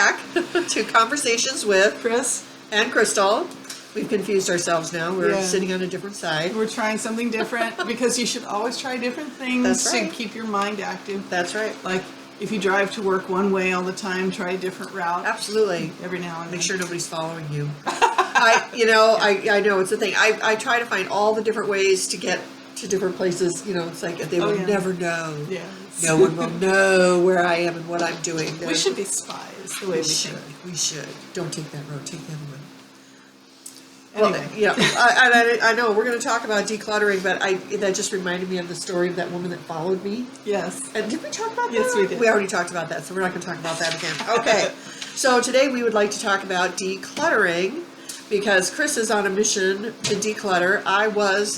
back to Conversations with Chris and Crystal. We've confused ourselves now. We're sitting on a different side. We're trying something different because you should always try different things That's right. to keep your mind active. That's right. Like if you drive to work one way all the time, try a different route. Absolutely. Every now and then. Make sure nobody's following you. I know it's a thing. I try to find all the different ways to get to different places. It's like they will never know. Yeah. No one will know where I am and what I'm doing. We should be spies the way we should. We should. Don't take that road. Take the other one. Anyway. Well, I know we're going to talk about decluttering, but that just reminded me of the story of that woman that followed me. Yes. And did we talk about that? Yes, we did. We already talked about that, so we're not going to talk about that again. Okay. So today we would like to talk about decluttering because Chris is on a mission to declutter. I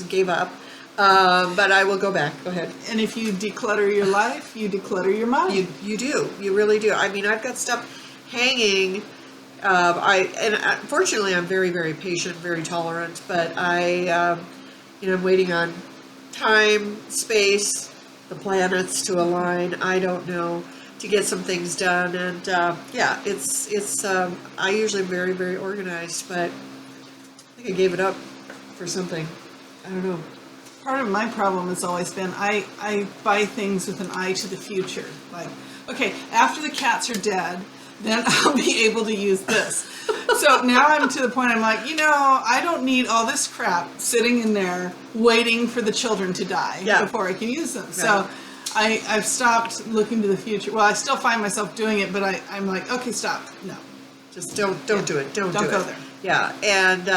gave up, but I will go back. Go ahead. And if you declutter your life, you declutter your mind. You do. You really do. I mean, I've got stuff hanging. Fortunately, I'm very, very patient, very tolerant, but I'm waiting on time, space, the planets to align. I don't know, to get some things done. And I usually am very, very organized, but I think I gave it up for something. I don't know. Part of my problem has always been I buy things with an eye to the future. Like, okay, after the cats are dead, then I'll be able to use this. So now I'm to the point I'm like, I don't need all this crap sitting in there waiting for the children to die before I can use them. Right. So I've stopped looking to the future. Well, I still find myself doing it, but I'm like, okay, stop. No. Just don't do it. Don't go there. Yeah, and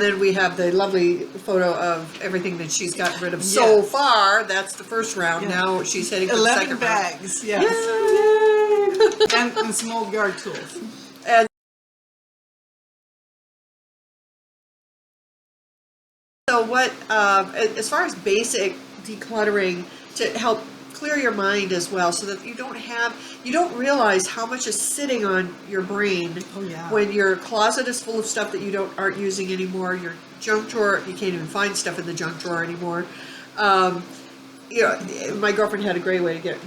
then we have the lovely photo of everything that she's gotten rid of so far. That's the first round. Yeah. Now she's heading for the second 11 bags. Yes. And some old yard tools. And so what, as far as basic decluttering to help clear your mind as well, so that you don't realize how much is sitting on your brain when your closet is full of stuff that you aren't using anymore, your junk drawer, you can't even find stuff in the junk drawer anymore. My girlfriend had a great way to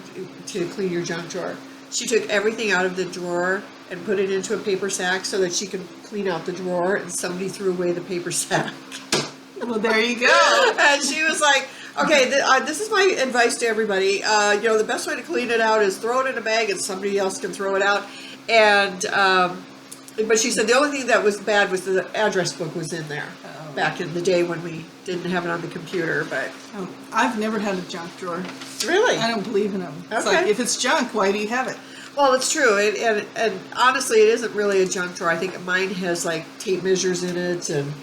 clean your junk drawer. She took everything out of the drawer and put it into a paper sack so that she could clean out the drawer, and somebody threw away the paper sack. Well, there you go. And she was like, okay, this is my advice to everybody. The best way to clean it out is throw it in a bag and somebody else can throw it out. And but she said the only thing that was bad was the address book was in there back in the day when we didn't have it on the computer. But I've never had a junk drawer. Really? I don't believe in them. It's like, if it's junk, why do you have it? Well, it's true. And honestly, it isn't really a junk drawer. I think mine has like tape measures in it and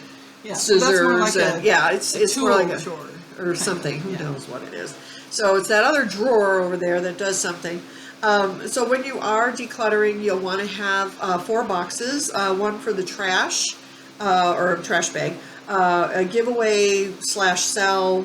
scissors. That's more like it's more like a drawer or something. Who knows what it is? So it's that other drawer over there that does something. So when you are decluttering, you'll want to have 4 boxes. One for the trash or trash bag, a giveaway / sell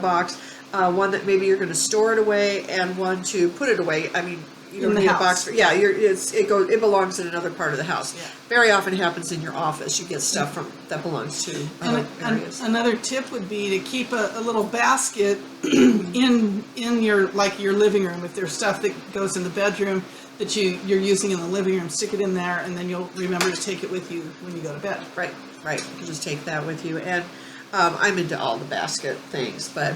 box. One that maybe you're going to store it away, and one to put it away. I mean, you don't need a box for it belongs in another part of the house. Yeah. Very often happens in your office. You get stuff that belongs to other areas. Another tip would be to keep a little basket in your living room. If there's stuff that goes in the bedroom that you're using in the living room, stick it in there, and then you'll remember to take it with you when you go to bed. Right. You can just take that with you. And I'm into all the basket things, but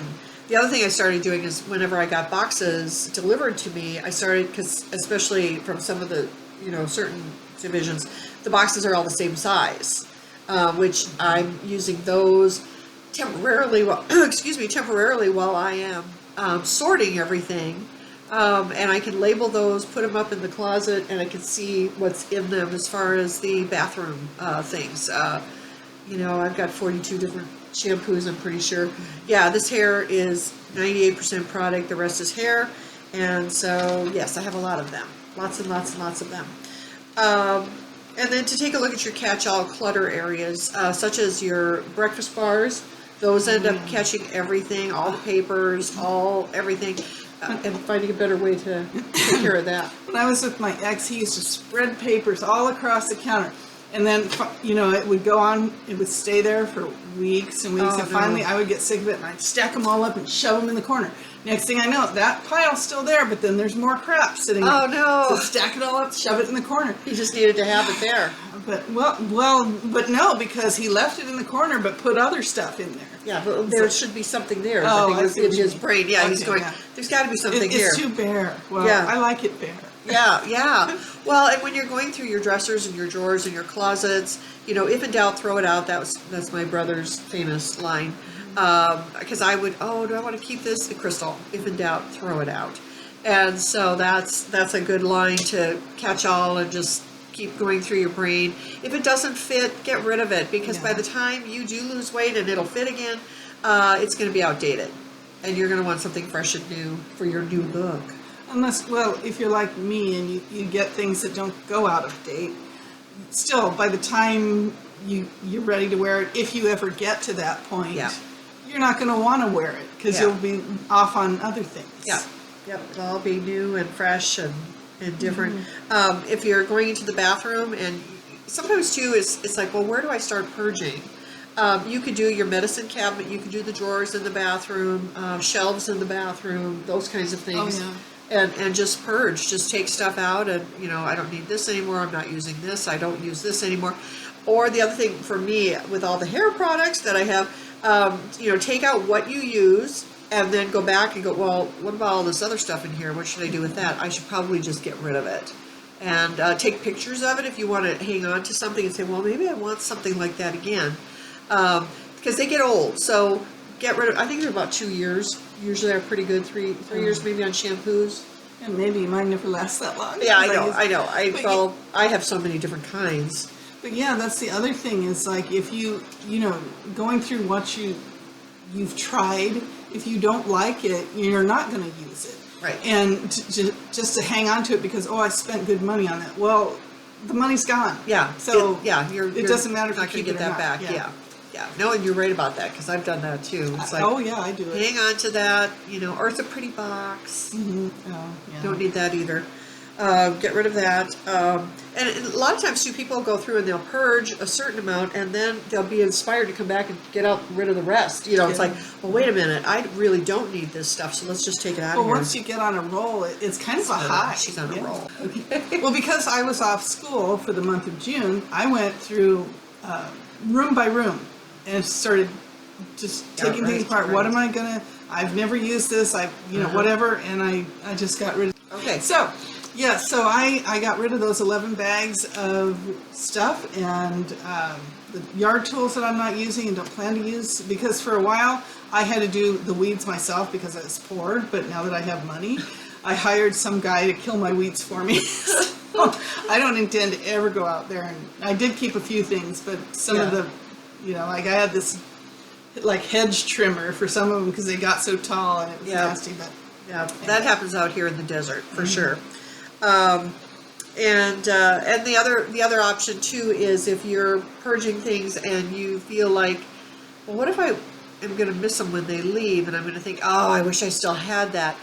the other thing I started doing is whenever I got boxes delivered to me, I started, because especially from some of the, certain divisions, the boxes are all the same size, which I'm using those temporarily while I am sorting everything. And I can label those, put them up in the closet, and I can see what's in them as far as the bathroom things. I've got 42 different shampoos, I'm pretty sure. Yeah, this hair is 98% product, the rest is hair. And so, yes, I have a lot of them. Lots and lots and lots of them. And then to take a look at your catch-all clutter areas, such as your breakfast bars. Those end up catching everything, all the papers, everything. And finding a better way to take care of that. When I was with my ex, he used to spread papers all across the counter. And then, it would go on, it would stay there for weeks and weeks. And finally, I would get sick of it and I'd stack them all up and shove them in the corner. Next thing I know, that pile's still there, but then there's more crap sitting there. Oh, no. So stack it all up, shove it in the corner. He just needed to have it there. But but no, because he left it in the corner, but put other stuff in there. Yeah, but there should be something there. Oh, I I think see in what you his mean. brain. Yeah, he's Okay, going, yeah. there's got to be something here. It's too bare. Well, Yeah. I like it bare. Yeah, yeah. Well, and when you're going through your dressers and your drawers and your closets, if in doubt, throw it out. That's my brother's famous line. Because I would, do I want to keep this? Crystal, if in doubt, throw it out. And so that's a good line to catch all and just keep going through your brain. If it doesn't fit, get rid of it, because by the time you do lose weight and it'll fit again, it's going to be outdated. And you're going to want something fresh and new for your new look. Unless, if you're like me and you get things that don't go out of date, still, by the time you're ready to wear it, if you ever get to that point, you're not going to want to wear it because you'll be off on other things. Yeah. Yep. It'll all be new and fresh and different. If you're going into the bathroom, and sometimes too, it's like, well, where do I start purging? You could do your medicine cabinet. You could do the drawers in the bathroom, shelves in the bathroom, those kinds of things. Oh, yeah. And just purge. Just take stuff out, and I don't need this anymore. I'm not using this. I don't use this anymore. Or the other thing for me with all the hair products that I have, take out what you use, and then go back and go, well, what about all this other stuff in here? What should I do with that? I should probably just get rid of it. And take pictures of it if you want to hang on to something and say, well, maybe I want something like that again. Because they get old. So get rid of, I think they're about 2 years. Usually they're pretty good, three years maybe on shampoos. And maybe mine never lasts that long. Yeah, I know. I have so many different kinds. But yeah, that's the other thing is like if going through what you've tried, if you don't like it, you're not going to use it. Right. And just to hang on to it because, I spent good money on it. Well, the money's gone. Yeah. So it doesn't matter if you're you not going keep to get it or that not. back. Yeah. No, and you're right about that because I've done that too. It's like, oh yeah, I do it. hang on to that, or it's a pretty box. Mm-hmm. Oh, yeah. Don't need that either. Get rid of that. And a lot of times too, people go through and they'll purge a certain amount, and then they'll be inspired to come back and get rid of the rest. It's like, well, wait a minute, I really don't need this stuff, so let's just take it out of here. Well, once you get on a roll, it's kind of a high. She's on a roll. Okay. Well, because I was off school for the month of June, I went through room by room and started just taking things apart. Right. What am I gonna? I've never used this. Whatever, and I just got rid of. Okay. So. Yeah, so I got rid of those 11 bags of stuff and the yard tools that I'm not using and don't plan to use, because for a while I had to do the weeds myself because I was poor, but now that I have money, I hired some guy to kill my weeds for me. So I don't intend to ever go out there, and I did keep a few things, but some of the, like I had this like hedge trimmer for some of them because they got so tall and it was nasty, but that happens out here in the desert for sure. And the other option too is if you're purging things and you feel like, well, what if I am going to miss them when they leave, and I'm going to think, oh, I wish I still had that.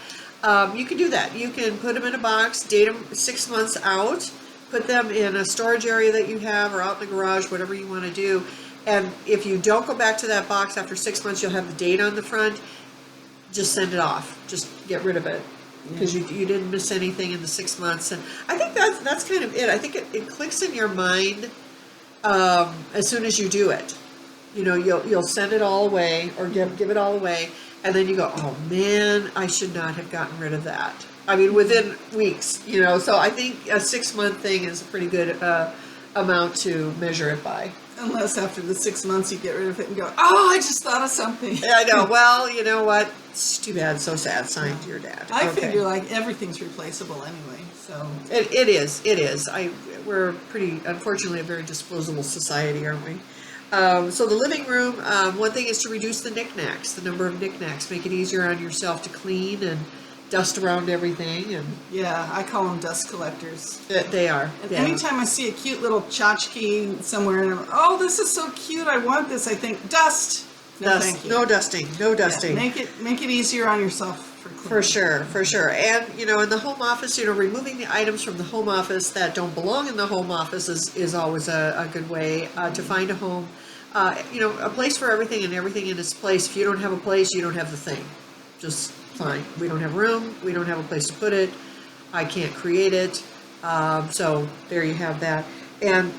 You can do that. You can put them in a box, date them 6 months out, put them in a storage area that you have or out in the garage, whatever you want to do. And if you don't go back to that box after 6 months, you'll have the date on the front. Just send it off. Just get rid of it. Because you didn't miss anything in the 6 months. And I think that's kind of it. I think it clicks in your mind as soon as you do it. You'll send it all away or give it all away, and then you go, oh man, I should not have gotten rid of that. I mean, within weeks, So I think a 6 month thing is a pretty good amount to measure it by. Unless after the 6 months you get rid of it and go, oh, I just thought of something. Yeah, I know. Well, you know what? It's too bad. So sad. Signed to your dad. I figure like everything's replaceable anyway. So it is. We're pretty, unfortunately, a very disposable society, aren't we? So the living room. One thing is to reduce the knickknacks, the number of knickknacks, make it easier on yourself to clean and dust around everything. And yeah, I call them dust collectors. They are. And anytime I see a cute little tchotchke somewhere and I'm, oh, this is so cute, I want this, I think, dust. No, thank you. No dusting. Yeah, make it easier on yourself for cleaning. For sure. And, in the home office, removing the items from the home office that don't belong in the home office is always a good way to find a home. A place for everything and everything in its place. If you don't have a place, you don't have the thing. Just fine. We don't have room. We don't have a place to put it. I can't create it. So there you have that. And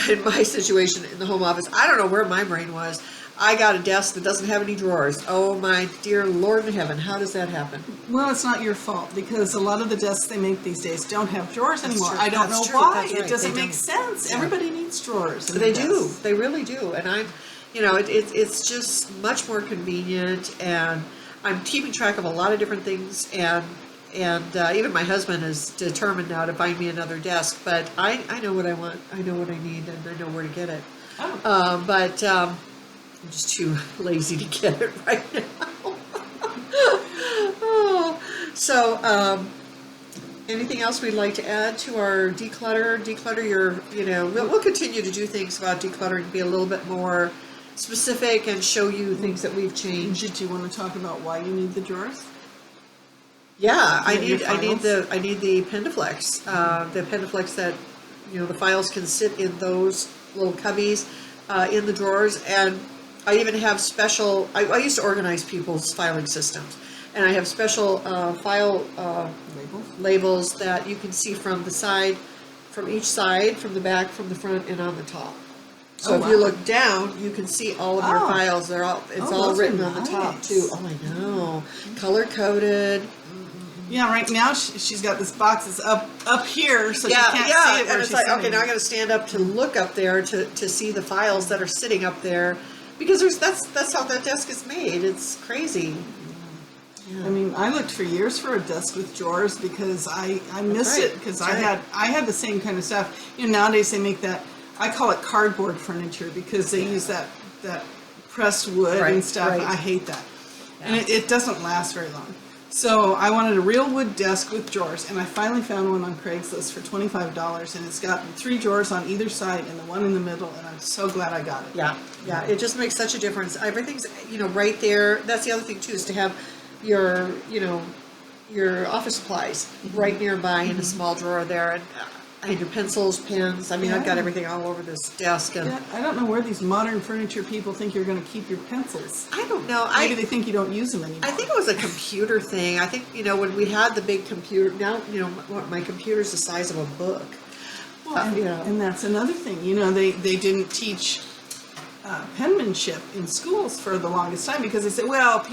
in my situation in the home office, I don't know where my brain was. I got a desk that doesn't have any drawers. Oh my dear Lord in heaven, how does that happen? Well, it's not your fault because a lot of the desks they make these days don't have drawers anymore. true. I don't That's know true. why. That's right. It doesn't They make don't. sense. Yeah. Everybody needs drawers. In They their do. desks. They really do. And it's just much more convenient, and I'm keeping track of a lot of different things, and even my husband is determined now to find me another desk, but I know what I want. I know what I need, and I know where to get it. Oh. But I'm just too lazy to get it right now. So, anything else we'd like to add to our declutter? We'll continue to do things about decluttering, be a little bit more specific and show you things that we've changed. Did you want to talk about why you need the drawers? Yeah, I Your need files? the Pendaflex. The Pendaflex that the files can sit in those little cubbies in the drawers, and I even have special. I used to organize people's filing systems, and I have special file labels that you can see from the side, from each side, from the back, from the front, and on the top. So if you look down, you can see all of your files. It's all those are written on the top nice. too. Oh, I know, color coded. Yeah, right now she's got this box that's up here, so she can't see it where and it's she's like, okay, sitting. now I got to stand up to look up there to see the files that are sitting up there, because that's how that desk is made. It's crazy. Yeah. I mean, I looked for years for a desk with drawers because I missed right. it because That's I had the same kind of stuff. Nowadays they make that, I call it cardboard furniture because they use that pressed wood Right, and stuff. right. I hate that, Yeah. and it doesn't last very long. So I wanted a real wood desk with drawers, and I finally found one on Craigslist for $25, and it's got 3 drawers on either side and the one in the middle, and I'm so glad I got it. Yeah, it just makes such a difference. Everything's right there. That's the other thing too, is to have your office supplies right nearby in a small drawer there, and your pencils, pens. I mean, I've got Yeah. everything all over this desk, and Yeah, I don't know where these modern furniture people think you're going to keep your pencils. I don't know. Maybe they think you don't use them anymore. I think it was a computer thing. I think, when we had the big computer, now, my computer's the size of a book. Well, and that's another thing. They didn't teach penmanship in schools for the longest time because they said, well,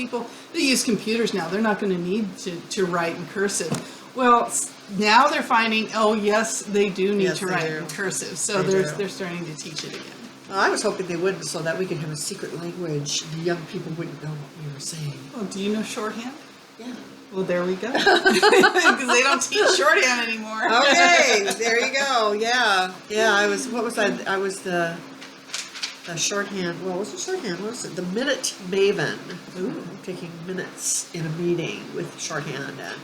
they use computers now. They're not going to need to write in cursive. Well, now they're finding, oh, yes, they do need Yes, to they write do. in cursive. So They do. they're starting to teach it again. Well, I was hoping they wouldn't, so that we could have a secret language. The young people wouldn't know what we were saying. Well, do you know shorthand? Yeah. Well, there we go. Because they don't teach shorthand anymore. Okay, there you go. Yeah. What was I? I was the shorthand. Well, what's the shorthand? What was it? The minute maven. Ooh. Taking minutes in a meeting with shorthand. And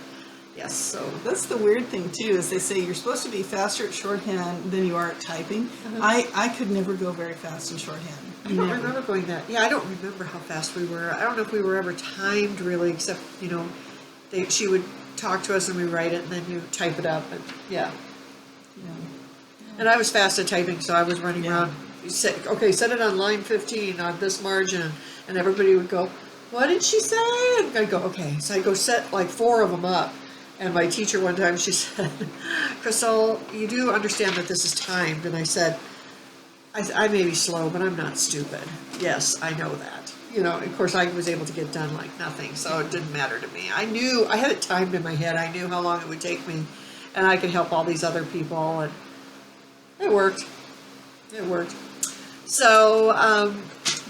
yes, so. That's the weird thing too, is they say you're supposed to be faster at shorthand than you are at typing. I could never go very fast in shorthand. I don't remember going that. Yeah, I don't remember how fast we were. I don't know if we were ever timed really, except she would talk to us and we write it, and then you type it up. And yeah. And I was fast at typing, so I was running around. Set it on line 15 on this margin, and everybody would go, "What did she say?" And I'd go, "Okay." So I'd go set like 4 of them up. And my teacher one time, she said, "Crystal, you do understand that this is timed?" And I said, I may be slow, but I'm not stupid. Yes, I know that. Of course, I was able to get done like nothing, so it didn't matter to me. I knew, I had it timed in my head. I knew how long it would take me, and I could help all these other people, and it worked. It worked. So,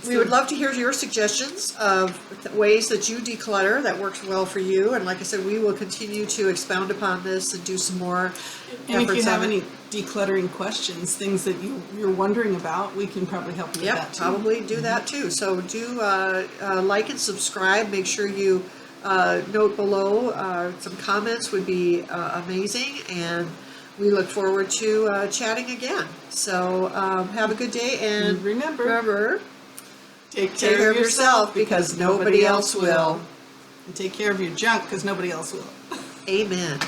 we would love to hear your suggestions of ways that you declutter that works well for you. And like I said, we will continue to expound upon this and do some more And if you efforts have on it. any decluttering questions, things that you're wondering about, we can probably help you with that Yep, too. probably do that too. So do like and subscribe. Make sure you note below. Some comments would be amazing, and we look forward to chatting again. So have a good day, and remember, take take care of yourself because nobody else will. And take care of your junk because nobody else will. Amen.